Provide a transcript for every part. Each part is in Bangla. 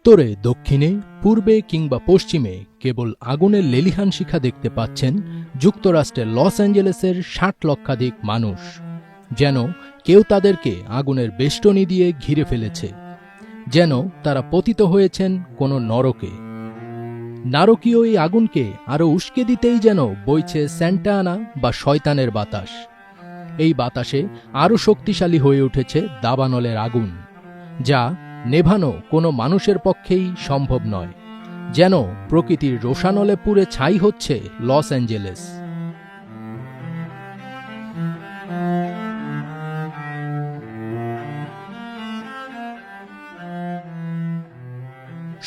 উত্তরে, দক্ষিণে, পূর্বে কিংবা পশ্চিমে কেবল আগুনের লেলিহান শিখা দেখতে পাচ্ছেন যুক্তরাষ্ট্রের লস অ্যাঞ্জেলেসের ৬০ লক্ষাধিক মানুষ। যেন কেউ তাদেরকে আগুনের বেষ্টনী দিয়ে ঘিরে ফেলেছে, যেন তারা পতিত হয়েছেন কোনো নরকে। নারকীয় এই আগুনকে আরও উস্কে দিতেই যেন বইছে স্যান্টা আনা বা শয়তানের বাতাস। এই বাতাসে আরও শক্তিশালী হয়ে উঠেছে দাবানলের আগুন, যা নেভানো কোনো মানুষের পক্ষেই সম্ভব নয়। যেন প্রকৃতির রোষানলে পুড়ে ছাই হচ্ছে লস অ্যাঞ্জেলেস।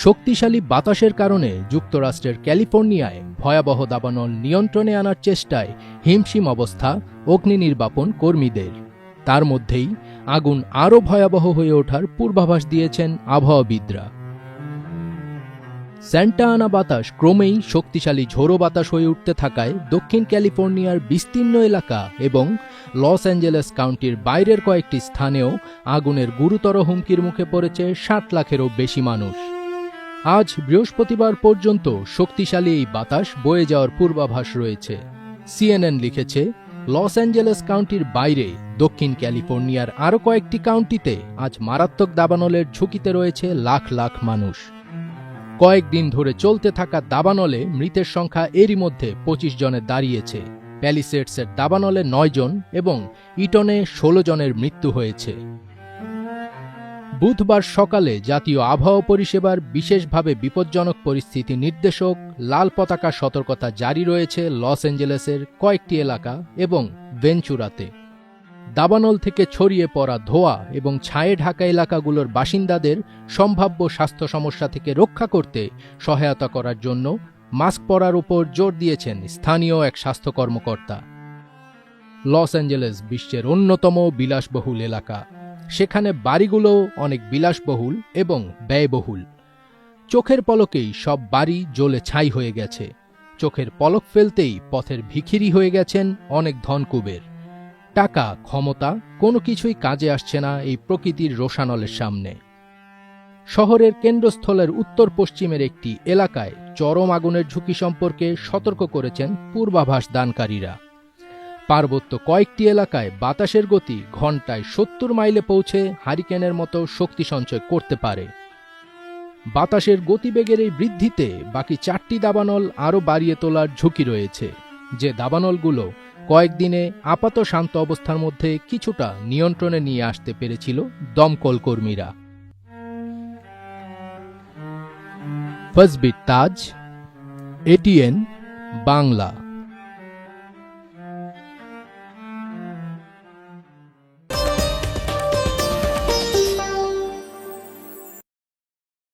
শক্তিশালী বাতাসের কারণে যুক্তরাষ্ট্রের ক্যালিফোর্নিয়ায় ভয়াবহ দাবানল নিয়ন্ত্রণে আনার চেষ্টায় হিমশিম অবস্থা অগ্নি নির্বাপন কর্মীদের। তার মধ্যেই আগুন আরও ভয়াবহ হয়ে ওঠার পূর্বাভাস দিয়েছেন আবহাওয়াবিদরা। স্যান্টা আনা বাতাস ক্রমেই শক্তিশালী ঝোড়ো বাতাস হয়ে উঠতে থাকায় দক্ষিণ ক্যালিফোর্নিয়ার বিস্তীর্ণ এলাকা এবং লস অ্যাঞ্জেলেস কাউন্টির বাইরের কয়েকটি স্থানেও আগুনের গুরুতর হুমকির মুখে পড়েছে ৬০ লাখেরও বেশি মানুষ। আজ বৃহস্পতিবার পর্যন্ত শক্তিশালী এই বাতাস বয়ে যাওয়ার পূর্বাভাস রয়েছে। সিএনএন লিখেছে, লস অ্যাঞ্জেলেস কাউন্টির বাইরে দক্ষিণ ক্যালিফোর্নিয়ার আরও কয়েকটি কাউন্টিতে আজ মারাত্মক দাবানলের ঝুঁকিতে রয়েছে লাখ লাখ মানুষ। কয়েকদিন ধরে চলতে থাকা দাবানলে মৃতের সংখ্যা এরই মধ্যে ২৫ জনে দাঁড়িয়েছে। প্যালিসেডসের দাবানলে ৯ জন এবং ইটনে ১৬ জনের মৃত্যু হয়েছে। বুধবার সকালে জাতীয় আবহাওয়া পরিষেবার বিশেষভাবে বিপজ্জনক পরিস্থিতি নির্দেশক লাল পতাকা সতর্কতা জারি রয়েছে লস অ্যাঞ্জেলেসের কয়েকটি এলাকা এবং ভেঞ্চুরাতে। দাবানল থেকে ছড়িয়ে পড়া ধোঁয়া এবং ছায়ে ঢাকা এলাকাগুলোর বাসিন্দাদের সম্ভাব্য স্বাস্থ্য সমস্যা থেকে রক্ষা করতে সহায়তা করার জন্য মাস্ক পরার উপর জোর দিয়েছেন স্থানীয় এক স্বাস্থ্য কর্মকর্তা। লস অ্যাঞ্জেলেস বিশ্বের অন্যতম বিলাসবহুল এলাকা। সেখানে বাড়িগুলোও অনেক বিলাসবহুল এবং ব্যয়বহুল। চোখের পলকেই সব বাড়ি জ্বলে ছাই হয়ে গেছে। চোখের পলক ফেলতেই পথের ভিখিরি হয়ে গেছেন অনেক ধনকুবের। টাকা, ক্ষমতা কোনো কিছুই কাজে আসছে না এই প্রকৃতির রোষানলের সামনে। শহরের কেন্দ্রস্থলের উত্তর পশ্চিমের একটি এলাকায় চরম আগুনের ঝুঁকি সম্পর্কে সতর্ক করেছেন পূর্বাভাস দানকারীরা। পার্বত্য কয়েকটি এলাকায় বাতাসের গতি ঘণ্টায় ৭০ মাইলে পৌঁছে হারিকেনের মতো শক্তি সঞ্চয় করতে পারে। বাতাসের গতিবেগের এই বৃদ্ধিতে বাকি ৪টি দাবানল আরও বাড়িয়ে তোলার ঝুঁকি রয়েছে, যে দাবানলগুলো কয়েকদিনে আপাত শান্ত অবস্থার মধ্যে কিছুটা নিয়ন্ত্রণে নিয়ে আসতে পেরেছিল দমকল কর্মীরা। ফজবির তাজ, এটিএন বাংলা।